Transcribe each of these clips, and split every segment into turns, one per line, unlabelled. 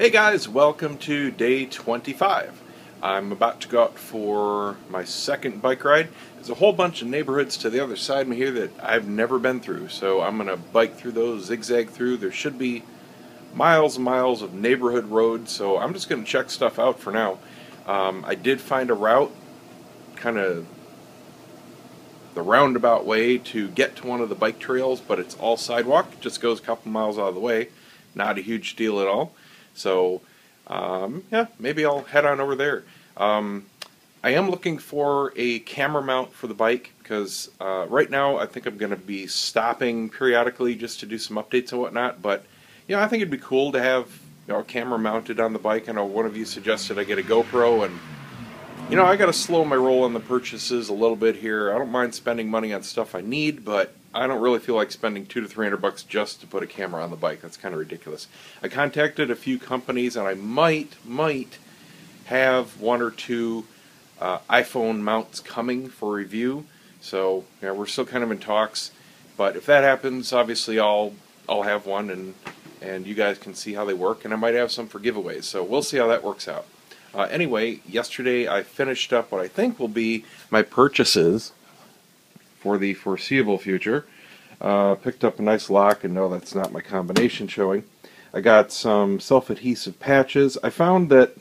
Hey guys, welcome to day 25. I'm about to go out for my second bike ride. There's a whole bunch of neighborhoods to the other side of me here that I've never been through, so I'm going to bike through those, zigzag through. There should be miles and miles of neighborhood roads, so I'm just going to check stuff out for now. I did find a route, kind of the roundabout way to get to one of the bike trails, but it's all sidewalk. It just goes a couple miles out of the way. Not a huge deal at all. So, yeah, maybe I'll head on over there. I am looking for a camera mount for the bike because right now I think I'm going to be stopping periodically just to do some updates and whatnot. But, you know, I think it'd be cool to have a camera mounted on the bike. I know one of you suggested I get a GoPro, and, you know, I got to slow my roll on the purchases a little bit here. I don't mind spending money on stuff I need, but I don't really feel like spending $200 to $300 just to put a camera on the bike. That's kind of ridiculous. I contacted a few companies, and I might have one or two iPhone mounts coming for review. So yeah, we're still kind of in talks. But if that happens, obviously I'll have one, and you guys can see how they work, and I might have some for giveaways. So we'll see how that works out. Anyway, yesterday I finished up what I think will be my purchases for the foreseeable future. Picked up a nice lock, and no, that's not my combination showing. I got some self-adhesive patches. I found that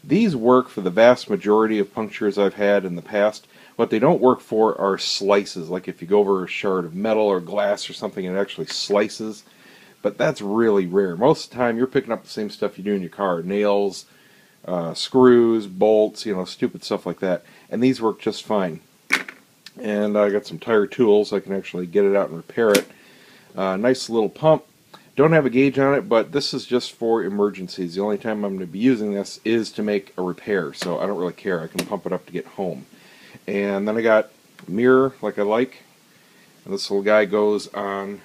these work for the vast majority of punctures I've had in the past. What they don't work for are slices, like if you go over a shard of metal or glass or something and it actually slices. But that's really rare. Most of the time you're picking up the same stuff you do in your car. Nails, screws, bolts, you know, stupid stuff like that. And these work just fine. And I got some tire tools so I can actually get it out and repair it. Nice little pump. Don't have a gauge on it, but this is just for emergencies. The only time I'm going to be using this is to make a repair, so I don't really care. I can pump it up to get home. And then I got a mirror like I like. And this little guy goes on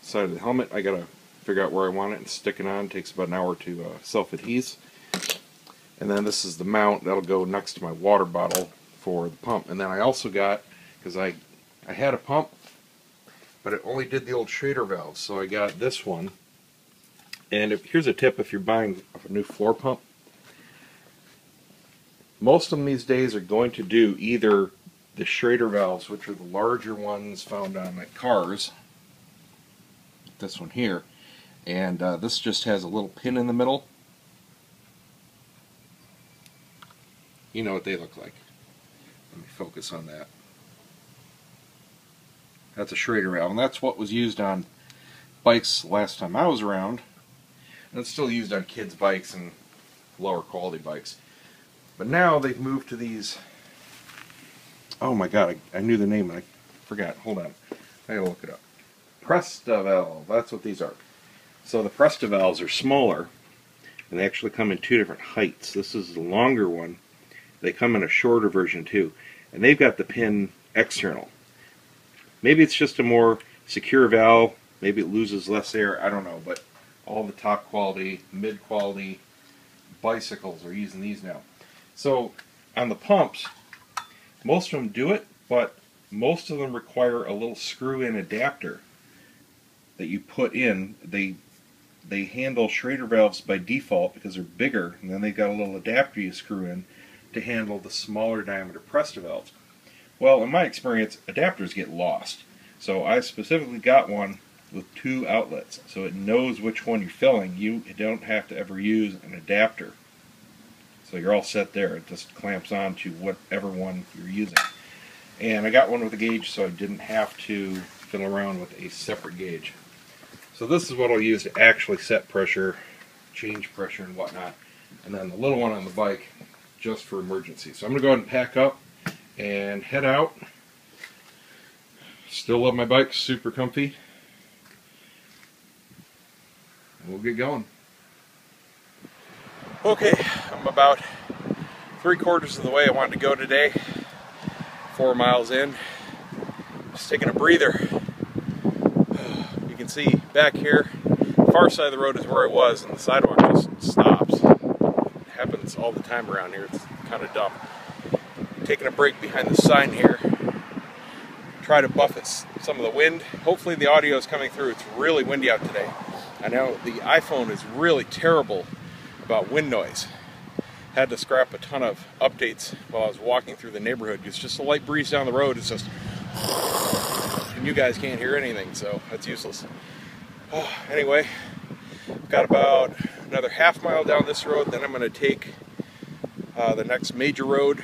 the side of the helmet. I got to figure out where I want it and stick it on. It takes about an hour to self-adhese. And then this is the mount that'll go next to my water bottle for the pump. And then I also got, because I had a pump, but it only did the old Schrader valve, so I got this one. And here's a tip if you're buying a new floor pump. Most of them these days are going to do either the Schrader valves, which are the larger ones found on like cars, this one here, and this just has a little pin in the middle. You know what they look like. Let me focus on that. That's a Schrader valve, and that's what was used on bikes last time I was around. And it's still used on kids' bikes and lower quality bikes. But now they've moved to these. Oh my god, I knew the name and I forgot. Hold on. I gotta look it up. Prestavalve, that's what these are. So the Prestavalves are smaller, and they actually come in two different heights. This is the longer one. They come in a shorter version too. And they've got the pin external. Maybe it's just a more secure valve. Maybe it loses less air. I don't know. But all the top quality, mid quality bicycles are using these now. So on the pumps, most of them do it, but most of them require a little screw-in adapter that you put in. They handle Schrader valves by default because they're bigger, and then they've got a little adapter you screw in to handle the smaller diameter Presta valves. Well, in my experience, adapters get lost. So I specifically got one with two outlets, so it knows which one you're filling. You don't have to ever use an adapter. So you're all set there. It just clamps on to whatever one you're using. And I got one with a gauge, so I didn't have to fiddle around with a separate gauge. So this is what I'll use to actually set pressure, change pressure, and whatnot. And then the little one on the bike, just for emergency. So I'm going to go ahead and pack up and head out. Still love my bike, super comfy. And we'll get going. Okay, I'm about 3/4 of the way I wanted to go today. 4 miles in. Just taking a breather. You can see back here, the far side of the road is where it was, and the sidewalk just stops. It happens all the time around here. It's kind of dumb. Taking a break behind the sign here. Try to buffet some of the wind. Hopefully the audio is coming through. It's really windy out today. I know the iPhone is really terrible about wind noise. Had to scrap a ton of updates while I was walking through the neighborhood. It's just a light breeze down the road. It's just, and you guys can't hear anything, so that's useless. Anyway, I've got about another half mile down this road, then I'm going to take the next major road,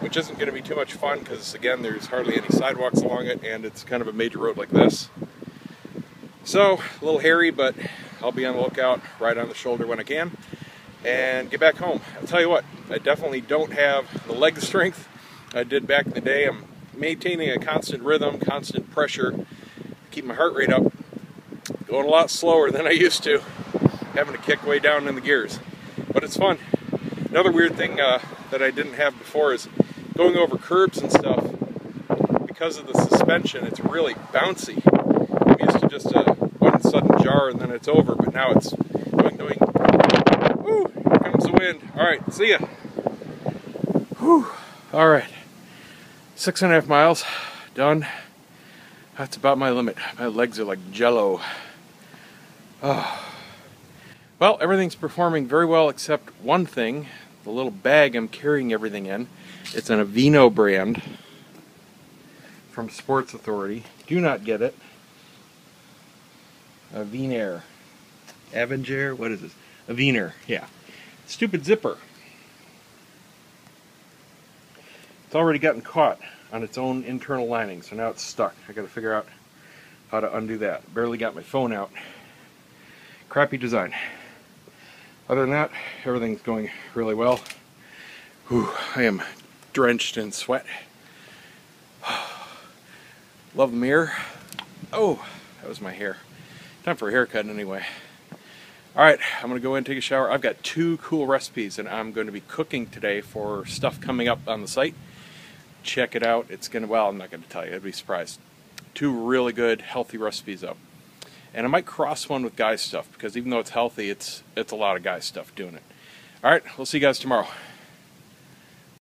which isn't going to be too much fun because, again, there's hardly any sidewalks along it, and it's kind of a major road like this. So, a little hairy, but I'll be on the lookout, right on the shoulder when I can, and get back home. I'll tell you what, I definitely don't have the leg strength I did back in the day. I'm maintaining a constant rhythm, constant pressure, keep my heart rate up, going a lot slower than I used to, having to kick way down in the gears. But it's fun. Another weird thing that I didn't have before is going over curbs and stuff. Because of the suspension, it's really bouncy. I'm used to just one sudden jar and then it's over, but now it's doing. Woo! Here comes the wind. Alright, see ya. Whew. Alright. 6.5 miles. Done. That's about my limit. My legs are like jello. Oh. Well, everything's performing very well except one thing. The little bag I'm carrying everything in. It's an Aveeno brand from Sports Authority. Do not get it. Avener. Avenger? What is this? Avener, yeah. Stupid zipper. It's already gotten caught on its own internal lining, so now it's stuck. I gotta figure out how to undo that. Barely got my phone out. Crappy design. Other than that, everything's going really well. Whew, I am drenched in sweat. Love the mirror. Oh, that was my hair. Time for a haircut anyway. Alright, I'm going to go in and take a shower. I've got 2 cool recipes and I'm going to be cooking today for stuff coming up on the site. Check it out. It's going to, well, I'm not going to tell you. I'd be surprised. 2 really good, healthy recipes up. And I might cross one with guys' stuff because even though it's healthy, it's a lot of guys' stuff doing it. Alright, we'll see you guys tomorrow.